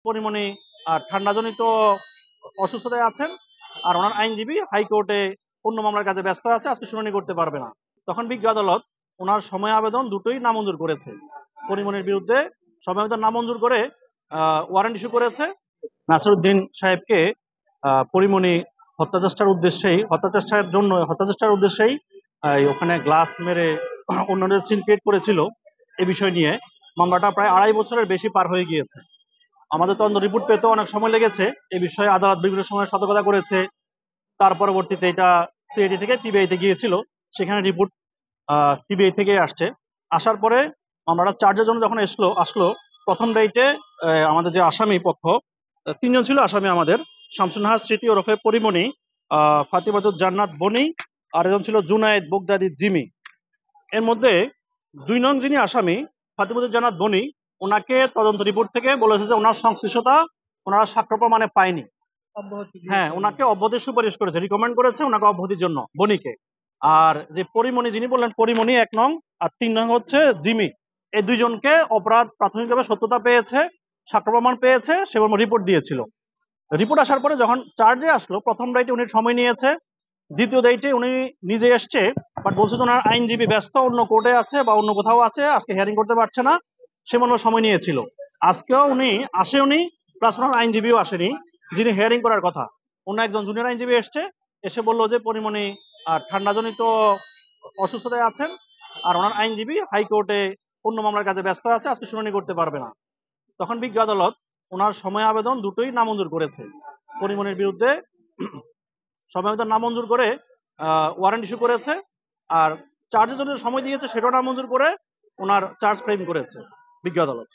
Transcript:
পরিমণি ঠান্ডাজনিত অসুস্থতায় আছেন, আর ওনার আইনজীবী হাইকোর্টে অন্য মামলার কাজে ব্যস্ত আছে, আজকে শুনানি করতে পারবে না। তখন বিজ্ঞ আদালত ওনার সময় আবেদন দুটোই নামঞ্জুর করেছে। পরিমণির বিরুদ্ধে সময় আবেদন নামঞ্জুর করে ওয়ারেন্ট ইস্যু করেছে। নাসিরউদ্দিন সাহেবকে পরিমণি হত্যাচেষ্টার উদ্দেশ্যেই ওখানে গ্লাস মেরে অন্যদের সিন ক্রিয়েট করেছিল। এ বিষয় নিয়ে মামলাটা প্রায় 2.5 বছরের বেশি পার হয়ে গিয়েছে। আমাদের তদন্ত রিপোর্ট পেতে অনেক সময় লেগেছে। এ বিষয়ে আদালত বিভিন্ন সময় সতর্কতা করেছে। তার পরবর্তীতে এটা সিআইডি থেকে পিবিআইতে গিয়েছিল, সেখানে রিপোর্ট পিবিআই থেকে আসছে। আসার পরে মামলাটা চার্জের জন্য যখন আসলো প্রথম রাইটে আমাদের যে আসামি পক্ষ 3 জন ছিল আসামি আমাদের, শামসুন নাহার স্মৃতি ওরফে পরিমণি, ফাতিমাতুজ জান্নাত বনি, আর একজন ছিল জুনায়েদ বগদাদি জিমি। এর মধ্যে 2 নং যিনি আসামি ফাতিমাতুজ জান্নাত বনি, ওনাকে তদন্ত রিপোর্ট থেকে বলেছে যে ওনার সংশ্লিষ্টতা ওনারা সাক্ষ্য প্রমাণে পায়নি। হ্যাঁ, ওনাকে অব্যাহতির সুপারিশ করেছে, রিকমেন্ড করেছে ওনাকে অব্যাহতির জন্য বনিকে। আর যে পরিমণি যিনি বললেন পরিমণি 1 নং, আর 3 নং হচ্ছে জিমি, এই 2 জনকে অপরাধ প্রাথমিকভাবে সত্যতা পেয়েছে, সাক্ষ্য প্রমাণ পেয়েছে, সেরকম রিপোর্ট দিয়েছিল। রিপোর্ট আসার পরে যখন চার্জে আসলো প্রথম রাইটে উনি সময় নিয়েছে, দ্বিতীয় রাইটে উনি নিজে এসছে, বাট বলছে যে ওনার আইনজীবী ব্যস্ত, অন্য কোর্টে আছে বা অন্য কোথাও আছে, আজকে হিয়ারিং করতে পারছে না, সে মনে সময় নিয়েছিল। আজকেও উনি আসেনি, প্লাস ওনার আইনজীবীও আসেনি যিনি হিয়ারিং করার কথা। অন্য একজন জুনিয়র আইনজীবী এসছে, এসে বললো যে পরিমণি ঠান্ডাজনিত অসুস্থতায় আছেন, আর ওনার আইনজীবী হাইকোর্টে অন্য মামলার কাজে ব্যস্ত আছে, আজকে শুনানি করতে পারবে না। তখন বিজ্ঞ আদালত ওনার সময় আবেদন দুটোই নামঞ্জুর করেছে। পরিমণির বিরুদ্ধে সময় আবেদন নামঞ্জুর করে ওয়ারেন্ট ইস্যু করেছে, আর চার্জের জন্য সময় দিয়েছে সেটাও নামঞ্জুর করে ওনার চার্জ ফ্রেম করেছে বিজ্ঞ আদালত।